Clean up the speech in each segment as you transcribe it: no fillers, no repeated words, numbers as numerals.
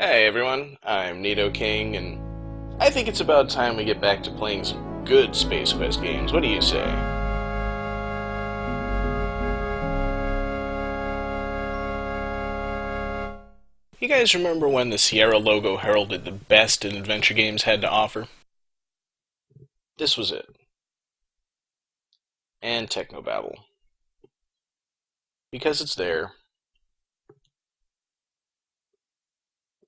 Hey everyone, I'm Nito King, and I think it's about time we get back to playing some good Space Quest games. What do you say? You guys remember when the Sierra logo heralded the best an adventure games had to offer? This was it. And Technobabble. Because it's there.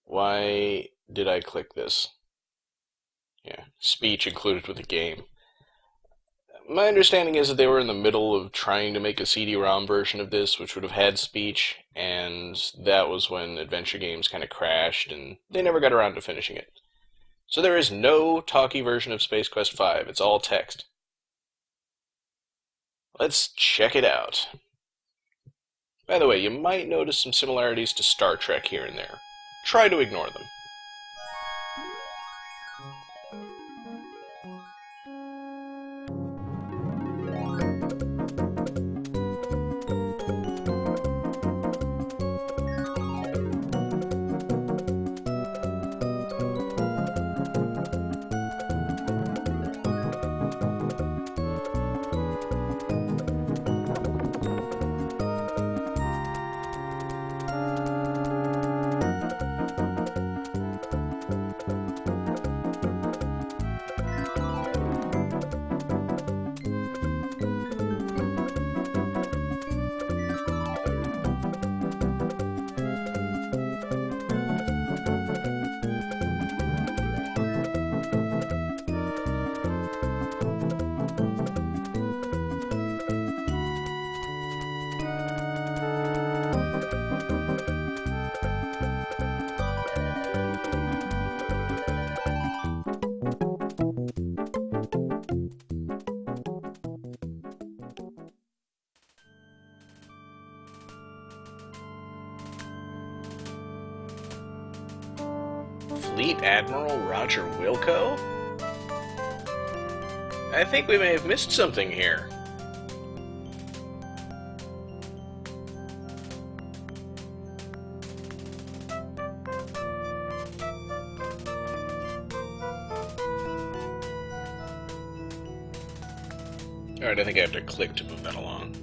Why did I click this? Yeah, speech included with the game. My understanding is that they were in the middle of trying to make a CD-ROM version of this, which would have had speech, and that was when Adventure Games kind of crashed, and they never got around to finishing it. So there is no talkie version of Space Quest V, it's all text. Let's check it out. By the way, you might notice some similarities to Star Trek here and there. Try to ignore them. Fleet Admiral Roger Wilco? I think we may have missed something here. Alright, I think I have to click to move that along.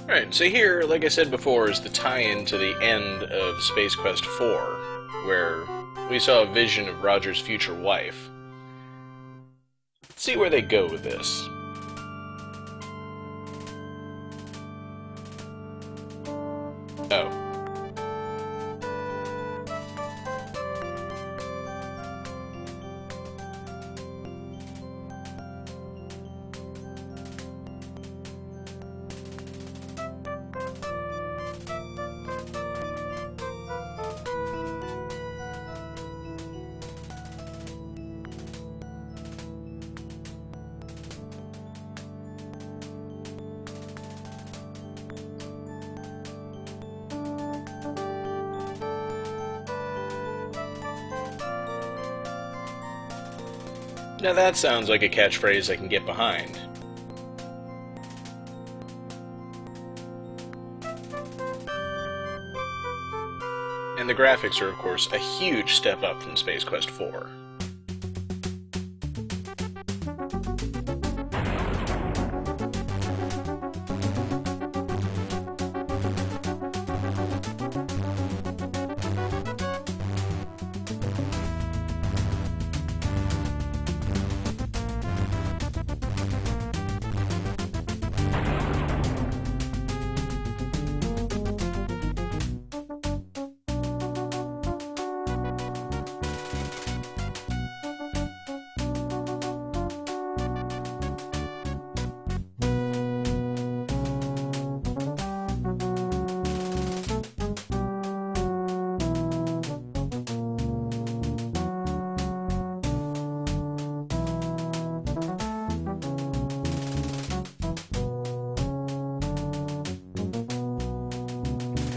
Right, so here, like I said before, is the tie-in to the end of Space Quest 4, where we saw a vision of Roger's future wife. Let's see where they go with this. Oh. Now that sounds like a catchphrase I can get behind. And the graphics are, of course, a huge step up from Space Quest 4.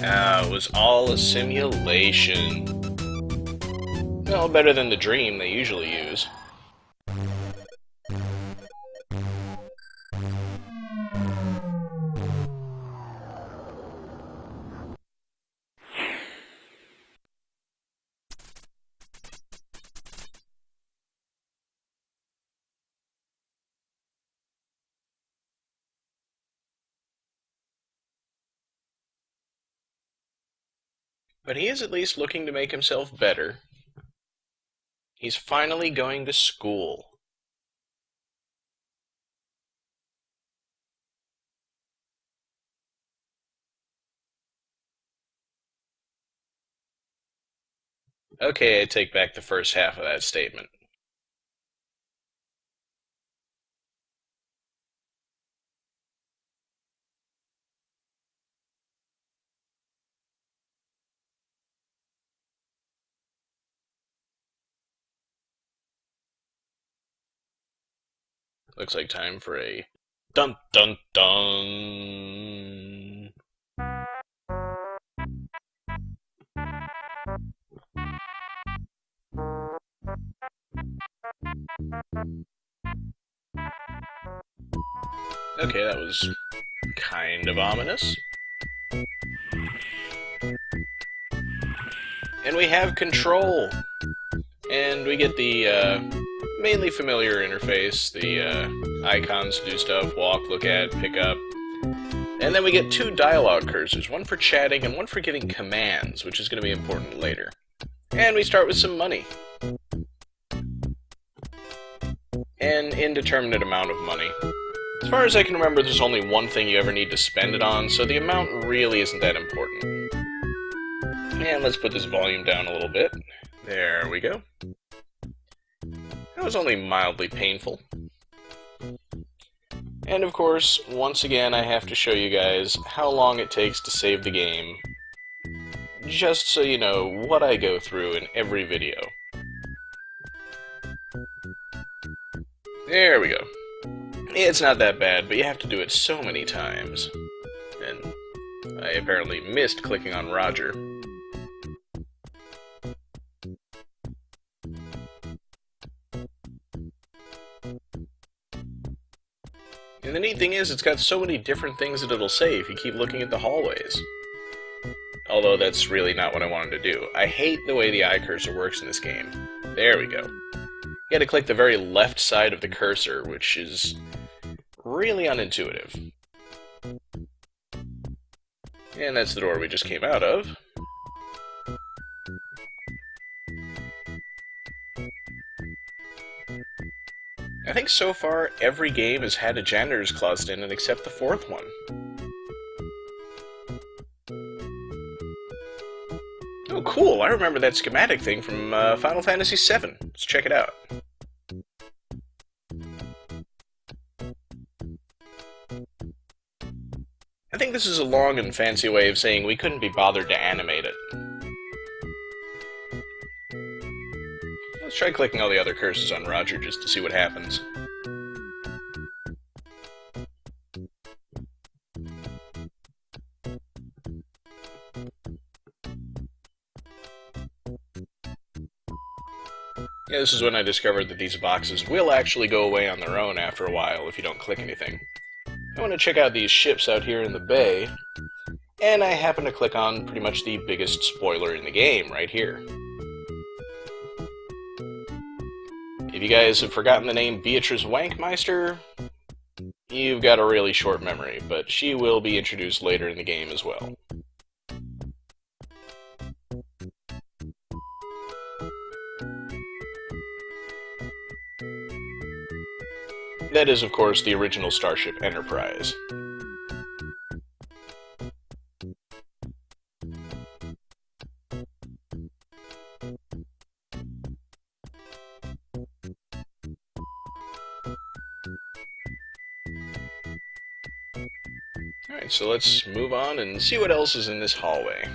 It was all a simulation. Well, better than the dream they usually use. But he is at least looking to make himself better. He's finally going to school. Okay, I take back the first half of that statement. Looks like time for a dun dun dun. Okay, that was kind of ominous. And we have control. And we get the mainly familiar interface, the icons to do stuff, walk, look at, pick up. And then we get two dialogue cursors, one for chatting and one for giving commands, which is going to be important later. And we start with some money. An indeterminate amount of money. As far as I can remember, there's only one thing you ever need to spend it on, so the amount really isn't that important. And let's put this volume down a little bit. There we go. That was only mildly painful. And of course, once again, I have to show you guys how long it takes to save the game, just so you know what I go through in every video. There we go. It's not that bad, but you have to do it so many times. And I apparently missed clicking on Roger. And the neat thing is, it's got so many different things that it'll say if you keep looking at the hallways. Although that's really not what I wanted to do. I hate the way the eye cursor works in this game. There we go. You gotta click the very left side of the cursor, which is really unintuitive. And that's the door we just came out of. I think so far every game has had a janitor's closet in it except the fourth one. Oh, cool! I remember that schematic thing from Final Fantasy VII. Let's check it out. I think this is a long and fancy way of saying we couldn't be bothered to animate it. Let's try clicking all the other cursors on Roger just to see what happens. Yeah, this is when I discovered that these boxes will actually go away on their own after a while if you don't click anything. I want to check out these ships out here in the bay, and I happen to click on pretty much the biggest spoiler in the game right here. If you guys have forgotten the name Beatrice Wankmeister, you've got a really short memory, but she will be introduced later in the game as well. That is, of course, the original Starship Enterprise. Alright, so let's move on and see what else is in this hallway.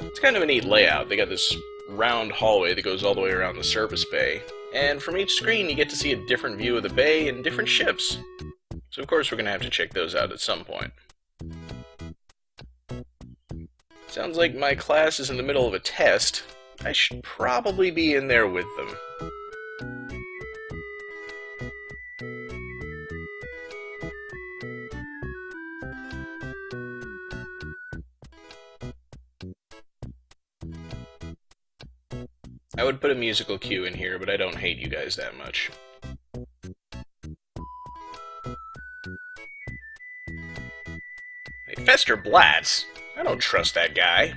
It's kind of a neat layout. They got this round hallway that goes all the way around the service bay, and from each screen you get to see a different view of the bay and different ships. So of course we're going to have to check those out at some point. Sounds like my class is in the middle of a test. I should probably be in there with them. I would put a musical cue in here, but I don't hate you guys that much. Hey, Fester Blatz? I don't trust that guy.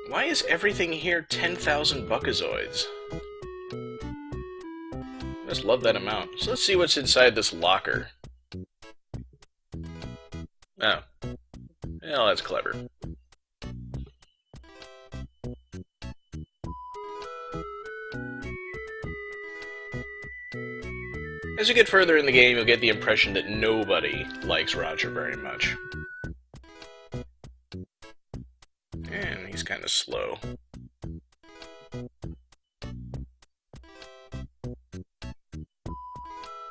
Why is everything here 10,000 buckazoids? I just love that amount. So let's see what's inside this locker. Oh. Well, that's clever. As you get further in the game, you'll get the impression that nobody likes Roger very much. And he's kind of slow.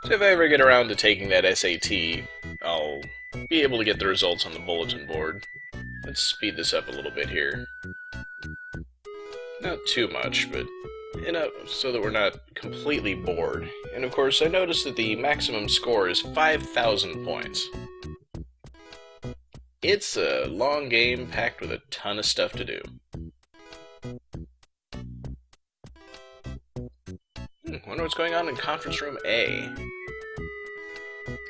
So if I ever get around to taking that SAT, I'll be able to get the results on the bulletin board. Let's speed this up a little bit here. Not too much, but enough so that we're not completely bored. And of course, I noticed that the maximum score is 5,000 points. It's a long game packed with a ton of stuff to do. Wonder what's going on in conference room A.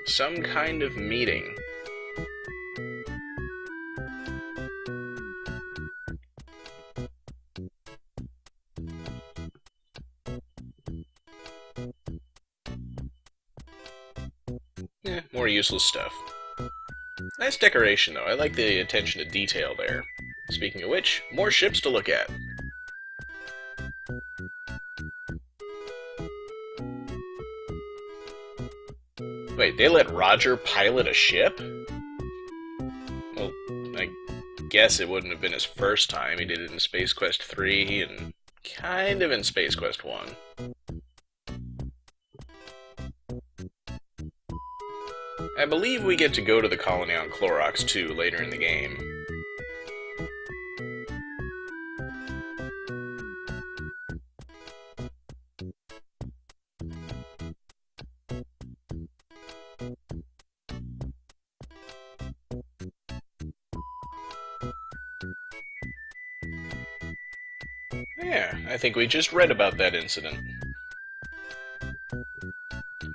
Some kind of meeting. More useless stuff. Nice decoration, though. I like the attention to detail there. Speaking of which, more ships to look at. Wait, they let Roger pilot a ship? Well, I guess it wouldn't have been his first time. He did it in Space Quest 3 and kind of in Space Quest 1. I believe we get to go to the colony on Clorox too later in the game. Yeah, I think we just read about that incident.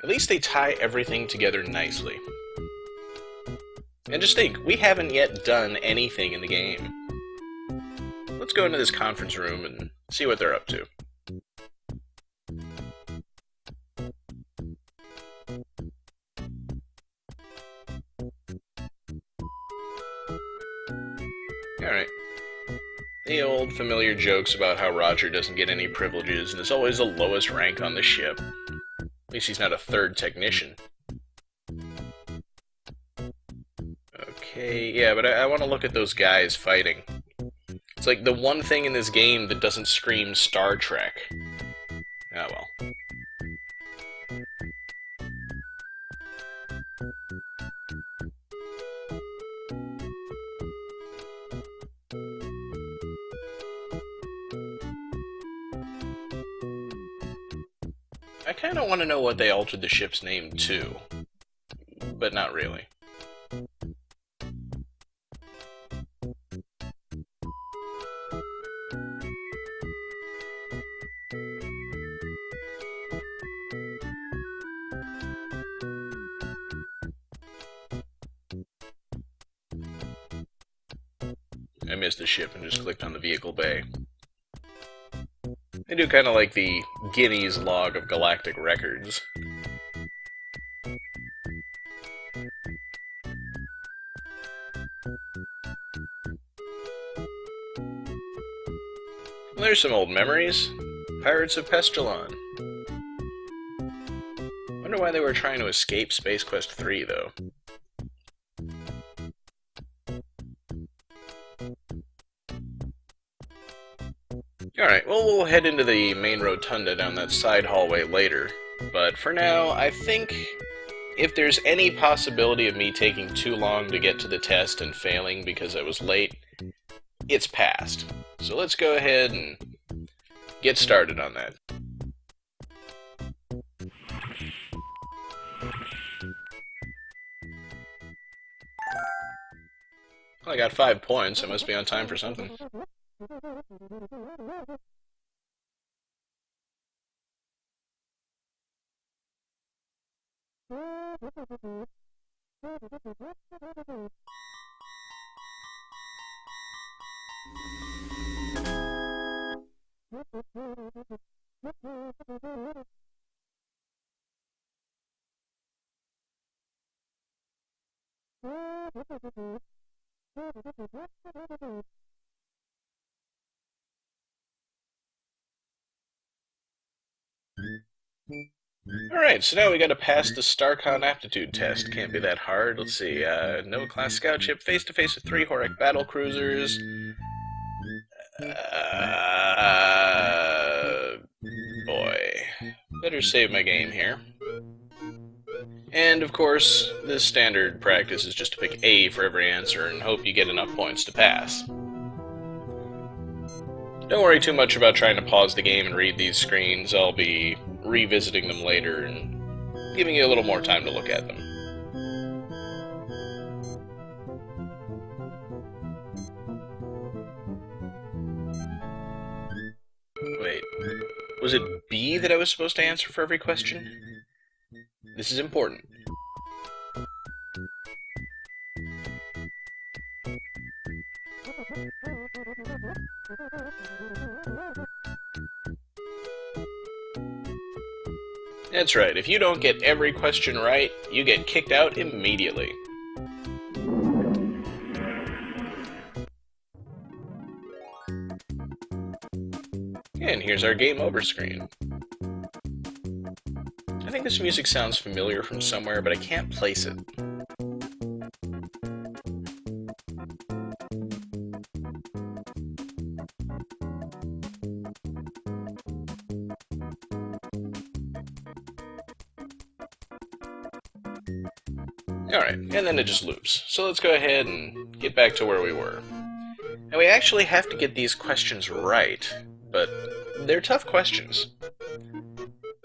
At least they tie everything together nicely. And just think, we haven't yet done anything in the game. Let's go into this conference room and see what they're up to. Alright. The old familiar jokes about how Roger doesn't get any privileges and is always the lowest rank on the ship. At least he's not a third technician. Okay, yeah, but I want to look at those guys fighting. It's like the one thing in this game that doesn't scream Star Trek. Ah, well. I kind of want to know what they altered the ship's name to, but not really. I missed the ship and just clicked on the vehicle bay. I do kind of like the Guinness log of galactic records. Well, there's some old memories. Pirates of Pestilon. Wonder why they were trying to escape Space Quest 3, though. Alright, well, we'll head into the main rotunda down that side hallway later, but for now, I think if there's any possibility of me taking too long to get to the test and failing because I was late, it's passed. So let's go ahead and get started on that. Well, I got 5 points. I must be on time for something. Alright, so now we gotta pass the StarCon aptitude test. Can't be that hard. Let's see, Nova class scout ship, face-to-face with 3 Horek battle cruisers. Boy. Better save my game here. And, of course, this standard practice is just to pick A for every answer and hope you get enough points to pass. Don't worry too much about trying to pause the game and read these screens. I'll be revisiting them later and giving you a little more time to look at them. Wait, was it B that I was supposed to answer for every question? This is important. That's right, if you don't get every question right, you get kicked out immediately. And here's our game over screen. I think this music sounds familiar from somewhere, but I can't place it. Alright, and then it just loops. So let's go ahead and get back to where we were. Now we actually have to get these questions right, but they're tough questions.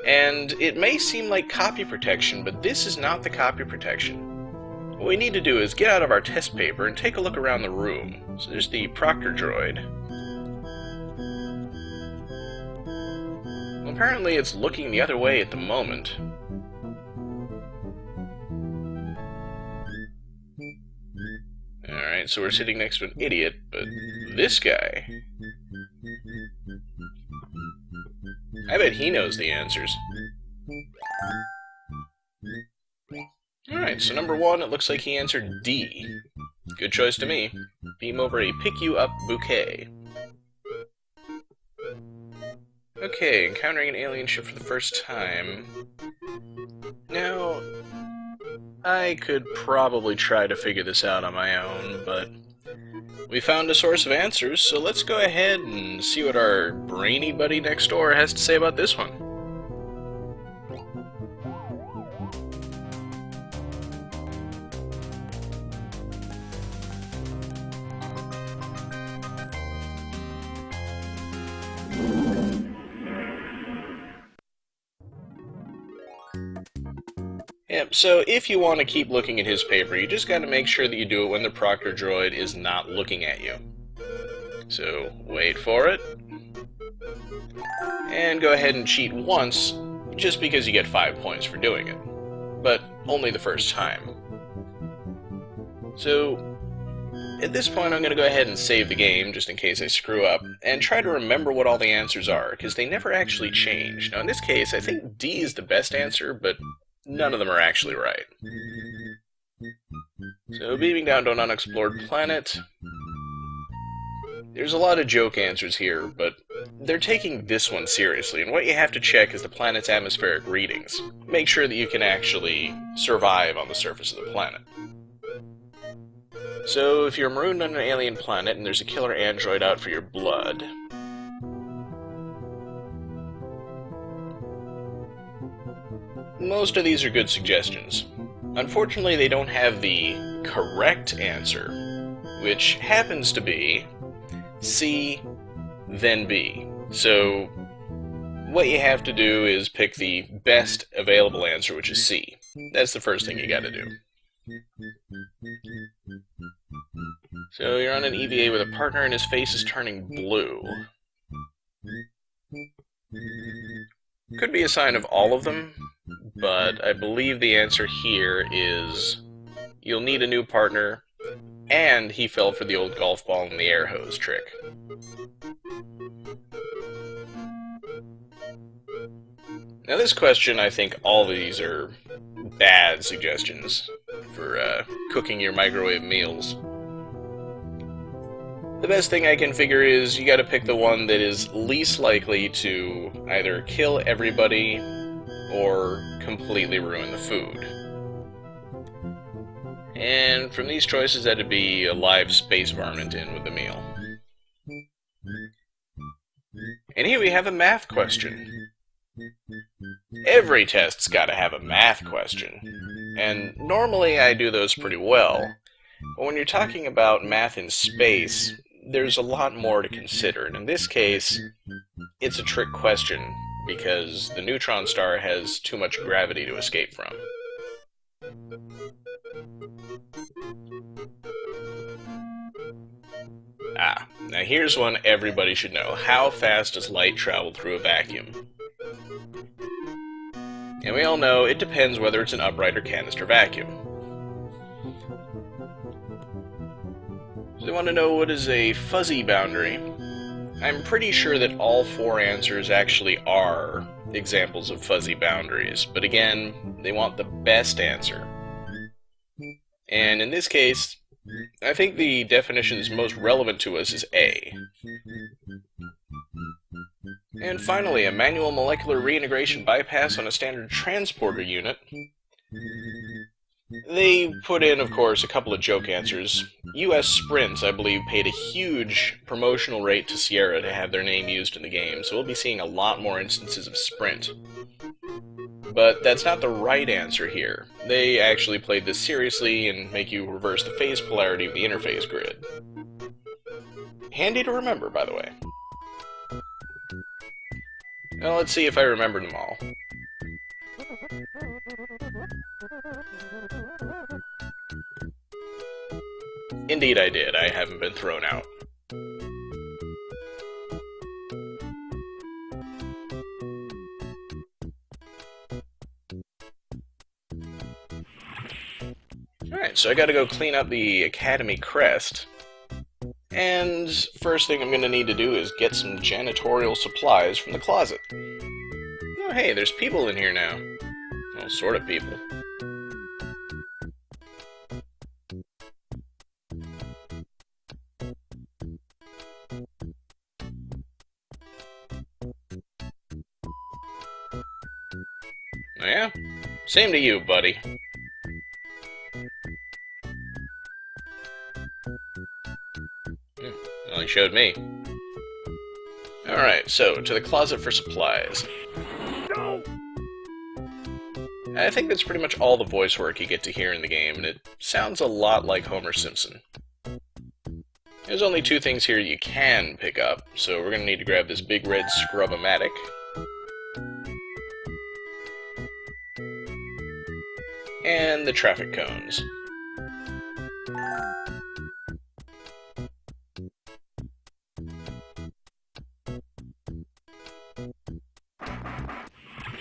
And it may seem like copy protection, but this is not the copy protection. What we need to do is get out of our test paper and take a look around the room. So there's the proctor droid. Well, apparently it's looking the other way at the moment. Alright, so we're sitting next to an idiot, but this guy... I bet he knows the answers. Alright, so number 1, it looks like he answered D. Good choice to me. Beam over a pick-you-up bouquet. Okay, encountering an alien ship for the first time. Now, I could probably try to figure this out on my own, but we found a source of answers, so let's go ahead and see what our brainy buddy next door has to say about this one. Yep, so if you want to keep looking at his paper, you just got to make sure that you do it when the proctor droid is not looking at you. So, wait for it. And go ahead and cheat once, just because you get 5 points for doing it. But only the first time. So, at this point I'm going to go ahead and save the game, just in case I screw up, and try to remember what all the answers are, because they never actually change. Now in this case, I think D is the best answer, but none of them are actually right. So, beaming down to an unexplored planet. There's a lot of joke answers here, but they're taking this one seriously, and what you have to check is the planet's atmospheric readings. Make sure that you can actually survive on the surface of the planet. So, if you're marooned on an alien planet and there's a killer android out for your blood, most of these are good suggestions. Unfortunately, they don't have the correct answer, which happens to be C, then B. So what you have to do is pick the best available answer, which is C. That's the first thing you gotta do. So you're on an EVA with a partner and his face is turning blue. Could be a sign of all of them, but I believe the answer here is you'll need a new partner, and he fell for the old golf ball and the air hose trick. Now this question, I think all of these are bad suggestions for cooking your microwave meals. The best thing I can figure is you gotta pick the one that is least likely to either kill everybody or completely ruin the food. And from these choices, that'd be a live space varmint in with the meal. And here we have a math question. Every test's gotta have a math question. And normally I do those pretty well. But when you're talking about math in space, there's a lot more to consider. And in this case, it's a trick question because the neutron star has too much gravity to escape from. Now here's one everybody should know. How fast does light travel through a vacuum? And we all know it depends whether it's an upright or canister vacuum. So they want to know what is a fuzzy boundary. I'm pretty sure that all four answers actually are examples of fuzzy boundaries, but again, they want the best answer. And in this case, I think the definition that's most relevant to us is A. And finally, a manual molecular reintegration bypass on a standard transporter unit. They put in, of course, a couple of joke answers. US Sprint, I believe, paid a huge promotional rate to Sierra to have their name used in the game, so we'll be seeing a lot more instances of Sprint. But that's not the right answer here. They actually played this seriously and make you reverse the phase polarity of the interface grid. Handy to remember, by the way. Well, let's see if I remembered them all. Indeed I did. I haven't been thrown out. Alright, so I gotta go clean up the Academy crest. And first thing I'm gonna need to do is get some janitorial supplies from the closet. Oh hey, there's people in here now. Well, sort of people. Oh yeah? Same to you, buddy. Well, he showed me. Alright, so, to the closet for supplies. No! I think that's pretty much all the voice work you get to hear in the game, and it sounds a lot like Homer Simpson. There's only two things here you can pick up, so we're gonna need to grab this big red scrub-o-matic. And the traffic cones.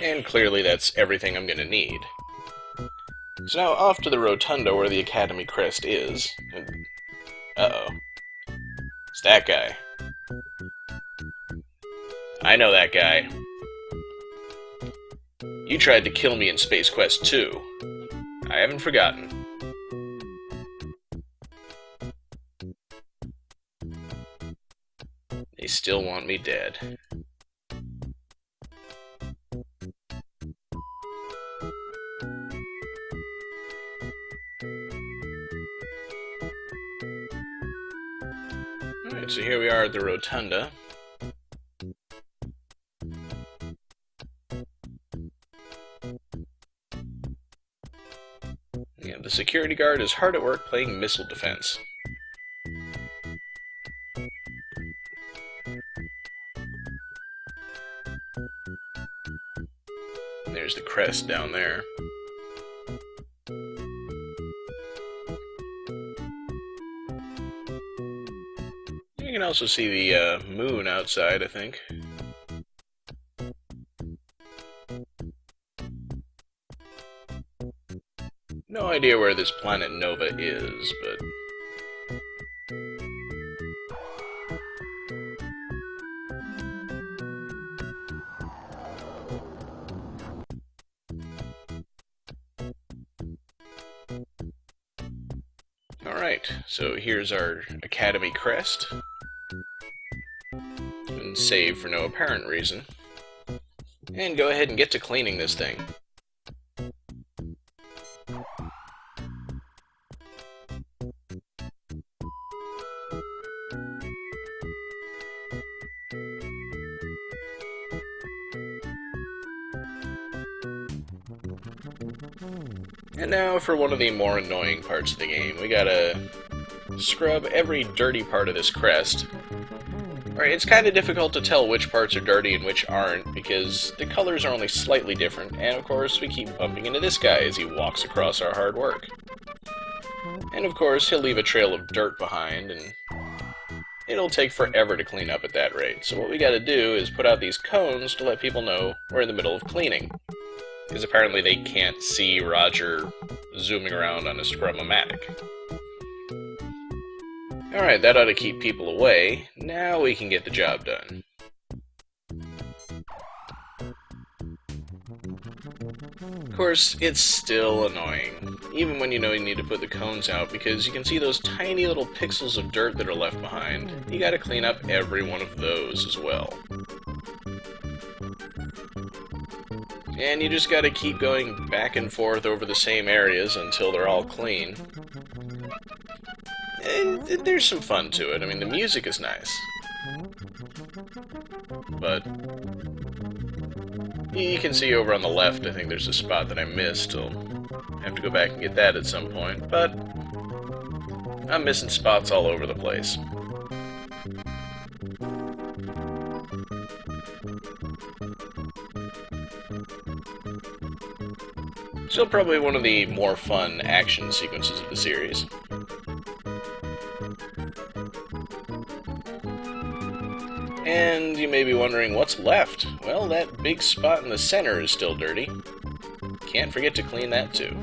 And clearly that's everything I'm gonna need. So now off to the rotunda where the Academy crest is. And uh-oh. It's that guy. I know that guy. You tried to kill me in Space Quest 2. I haven't forgotten. They still want me dead. Alright, so here we are at the rotunda. Yeah, the security guard is hard at work playing missile defense. There's the crest down there. You can also see the moon outside, I think. No idea where this planet Nova is, but... Alright, so here's our Academy crest. And save for no apparent reason. And go ahead and get to cleaning this thing. And now for one of the more annoying parts of the game. We gotta scrub every dirty part of this crest. Alright, it's kind of difficult to tell which parts are dirty and which aren't, because the colors are only slightly different, and of course we keep bumping into this guy as he walks across our hard work. And of course he'll leave a trail of dirt behind, and it'll take forever to clean up at that rate. So what we gotta do is put out these cones to let people know we're in the middle of cleaning. Because apparently they can't see Roger zooming around on a scrum-o-matic. Alright, that ought to keep people away. Now we can get the job done. Of course, it's still annoying, even when you know you need to put the cones out, because you can see those tiny little pixels of dirt that are left behind. You gotta clean up every one of those as well. And you just gotta keep going back and forth over the same areas until they're all clean. And there's some fun to it. I mean, the music is nice. But you can see over on the left, I think there's a spot that I missed. I'll have to go back and get that at some point. But I'm missing spots all over the place. Still probably one of the more fun action sequences of the series. And you may be wondering what's left. Well, that big spot in the center is still dirty. Can't forget to clean that too.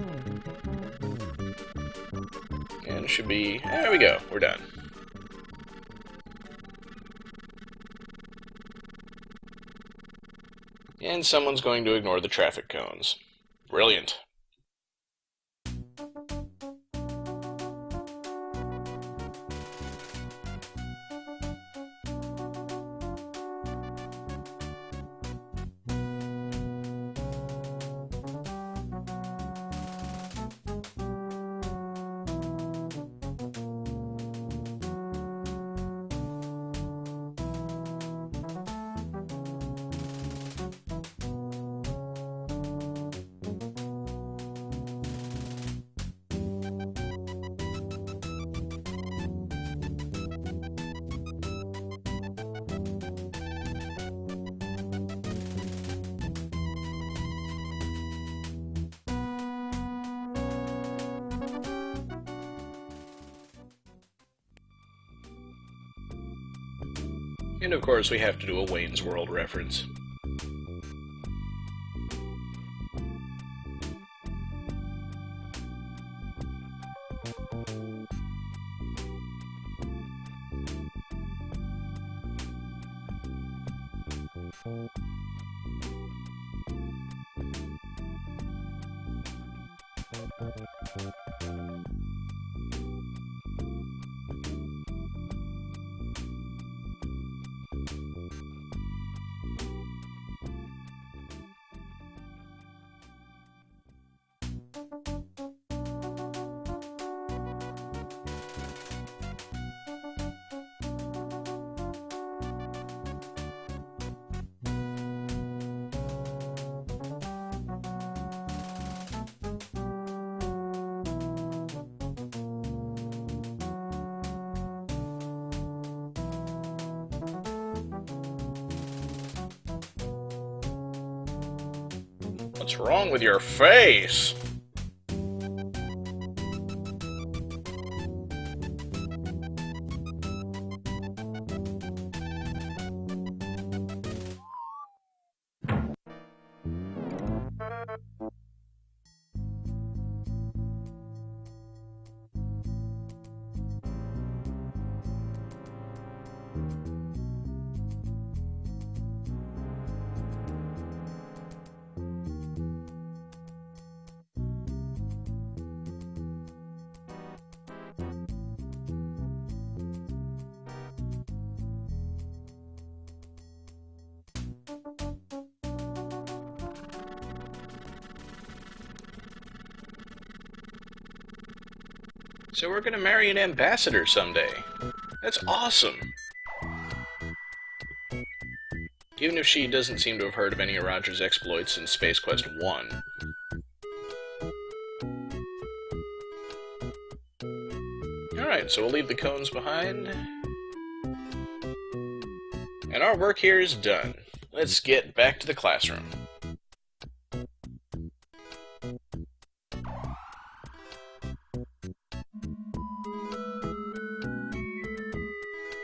And it should be... there we go, we're done. And someone's going to ignore the traffic cones. Brilliant. And of course we have to do a Wayne's World reference. What's wrong with your face? So we're gonna marry an ambassador someday. That's awesome! Even if she doesn't seem to have heard of any of Roger's exploits in Space Quest 1. Alright, so we'll leave the cones behind. And our work here is done. Let's get back to the classroom.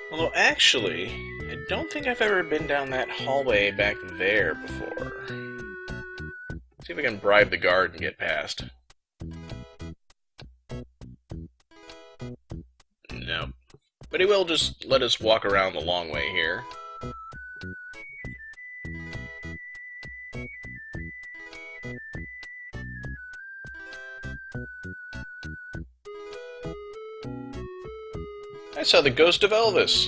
Although, actually, I don't think I've ever been down that hallway back there before. See if I can bribe the guard and get past. No. But he will just let us walk around the long way here. I saw the ghost of Elvis.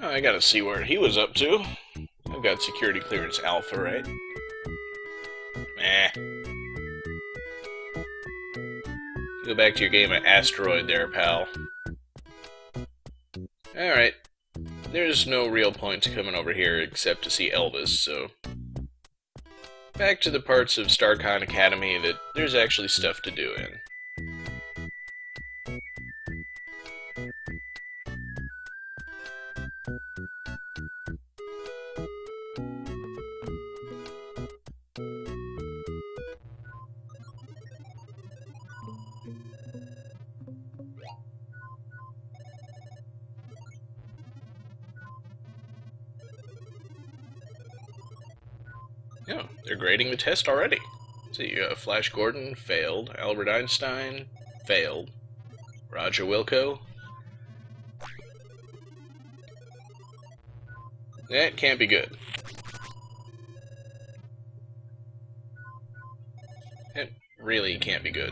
Oh, I gotta see what he was up to. I've got security clearance alpha, right? Go back to your game of Asteroid there, pal. Alright. There's no real point to coming over here except to see Elvis, so... back to the parts of StarCon Academy that there's actually stuff to do in. Oh, they're grading the test already. See, Flash Gordon, failed. Albert Einstein, failed. Roger Wilco. That can't be good. It really can't be good.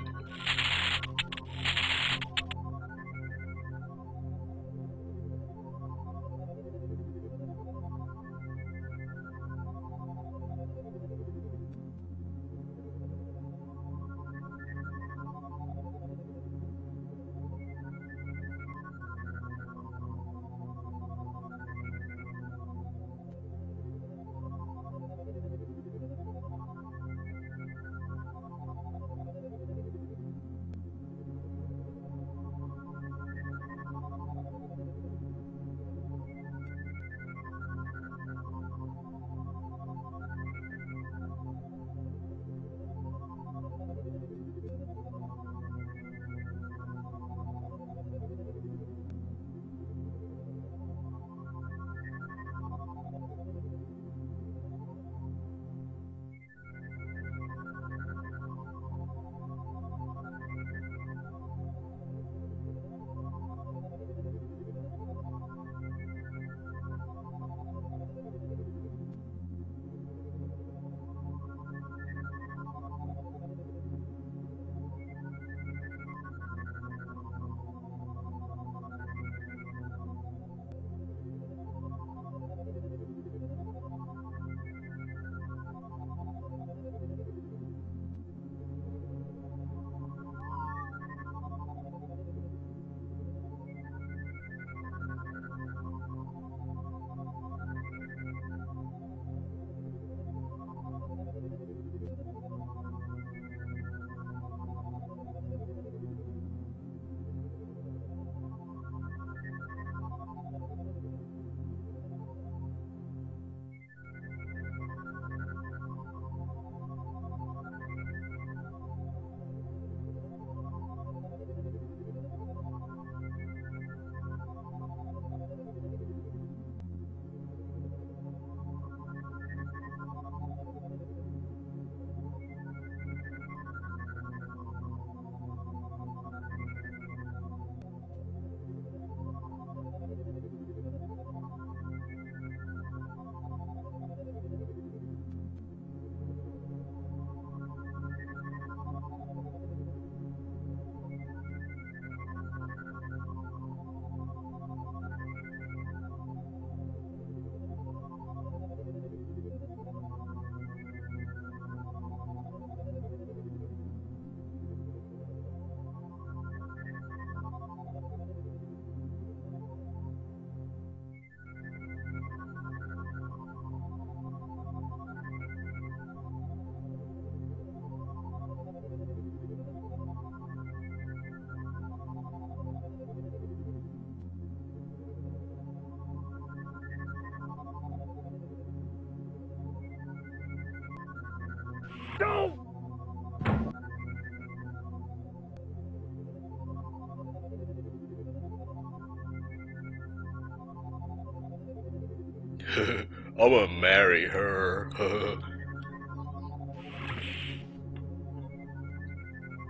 I'm gonna marry her.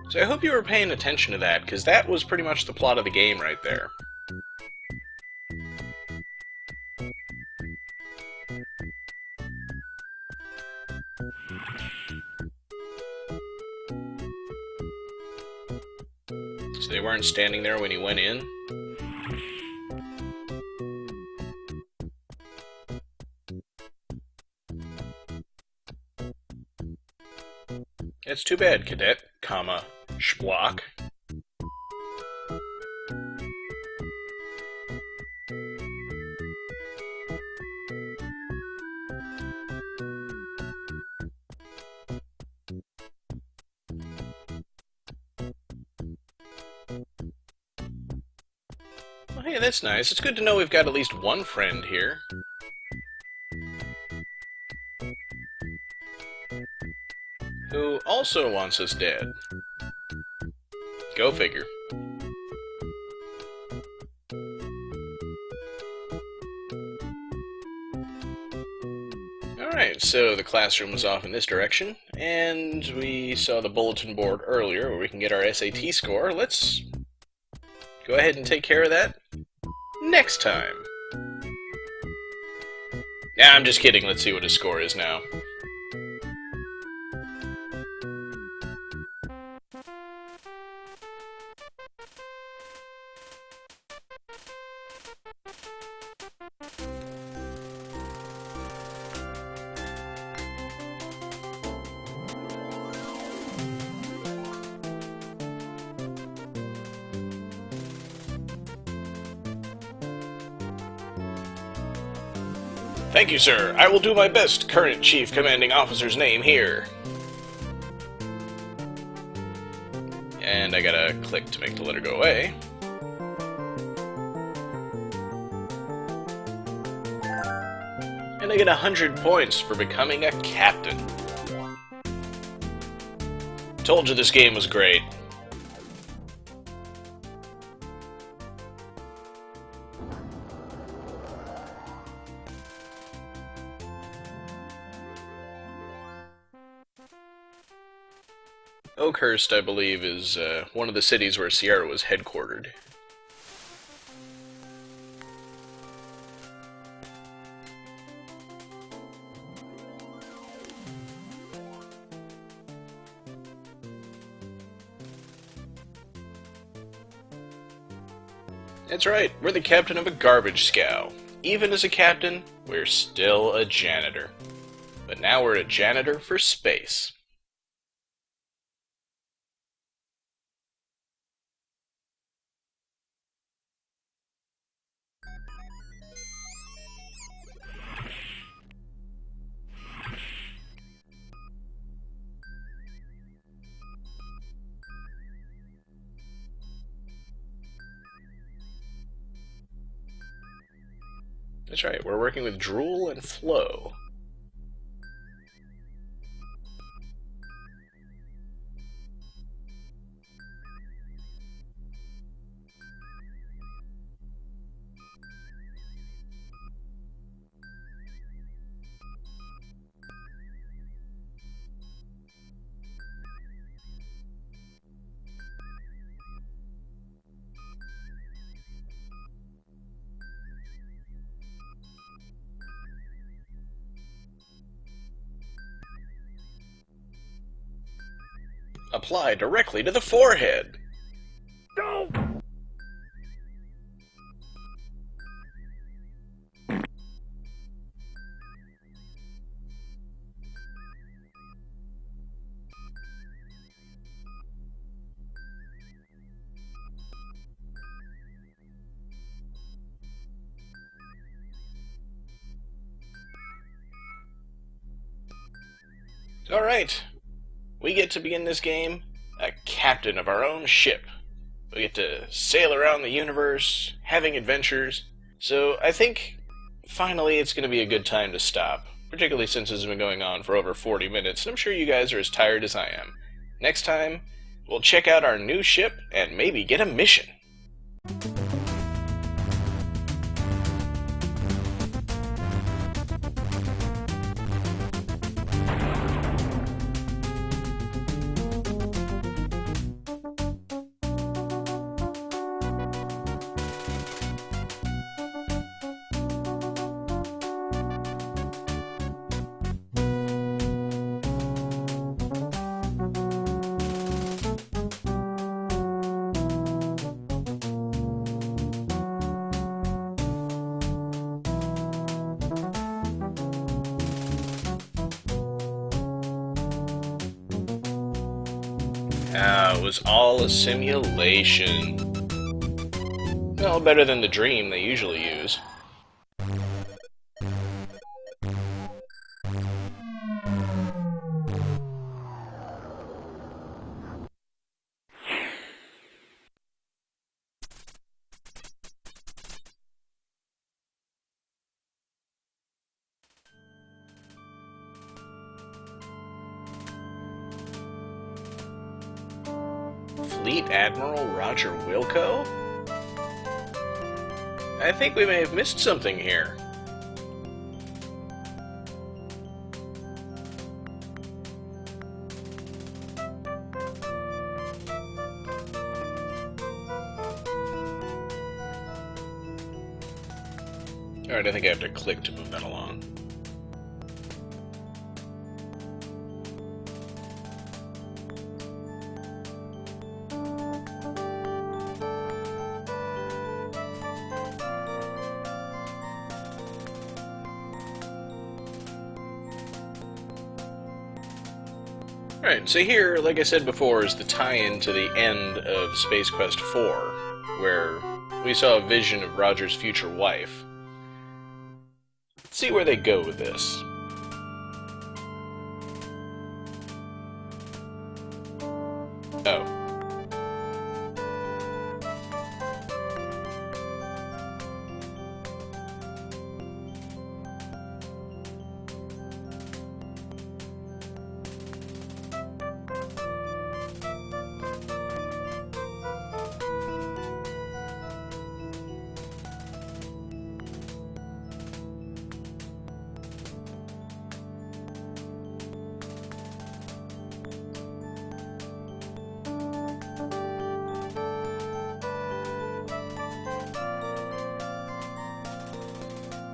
So I hope you were paying attention to that, because that was pretty much the plot of the game right there. So they weren't standing there when he went in? It's too bad, cadet, comma, schblock. Well, hey, that's nice. It's good to know we've got at least one friend here. Who also wants us dead. Go figure. Alright, so the classroom was off in this direction, and we saw the bulletin board earlier where we can get our SAT score. Let's go ahead and take care of that next time. Nah, I'm just kidding. Let's see what his score is now. Thank you, sir. I will do my best. Current Chief Commanding Officer's name here. And I gotta click to make the letter go away. And I get 100 points for becoming a captain. Told you this game was great. Oakhurst, I believe, is one of the cities where Sierra was headquartered. That's right, we're the captain of a garbage scow. Even as a captain, we're still a janitor. But now we're a janitor for space. That's right, we're working with drool and flow. Apply directly to the forehead. No! Alright. We get to begin this game a captain of our own ship. We get to sail around the universe, having adventures. So I think, finally, it's going to be a good time to stop. Particularly since this has been going on for over 40 minutes, and I'm sure you guys are as tired as I am. Next time, we'll check out our new ship and maybe get a mission. It was all a simulation. Well, better than the dream they usually use. Fleet Admiral Roger Wilco? I think we may have missed something here. Alright, I think I have to click to move that along. Alright, so here, like I said before, is the tie-in to the end of Space Quest 4, where we saw a vision of Roger's future wife. Let's see where they go with this. Oh.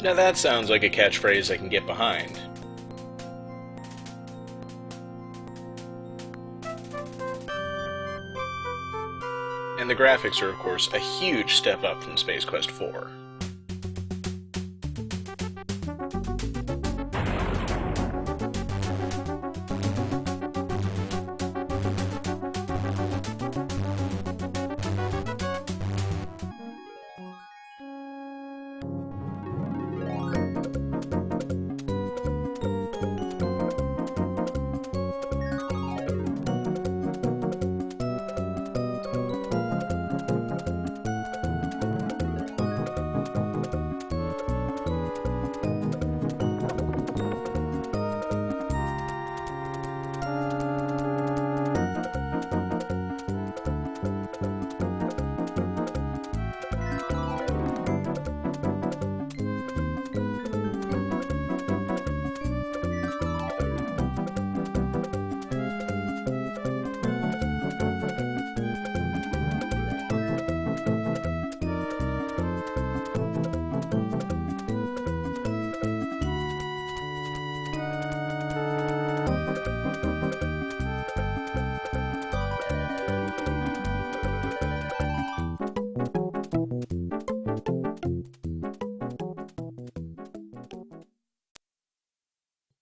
Now that sounds like a catchphrase I can get behind. And the graphics are, of course, a huge step up from Space Quest 4.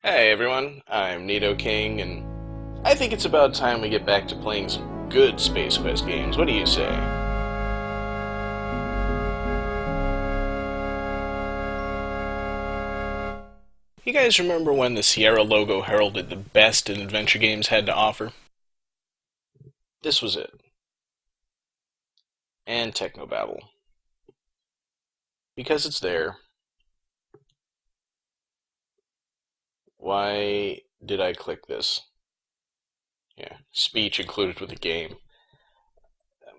Hey everyone, I'm Nidoking, and I think it's about time we get back to playing some good Space Quest games. What do you say? You guys remember when the Sierra logo heralded the best an adventure games had to offer? This was it. And Technobabble. Because it's there. Why did I click this? Yeah, speech included with the game.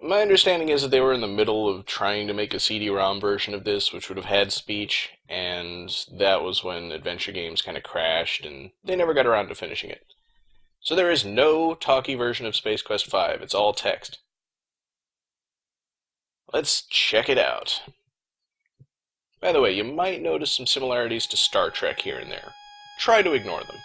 My understanding is that they were in the middle of trying to make a CD-ROM version of this, which would have had speech, and that was when adventure games kind of crashed, and they never got around to finishing it. So there is no talkie version of Space Quest 5, it's all text. Let's check it out. By the way, you might notice some similarities to Star Trek here and there. Try to ignore them.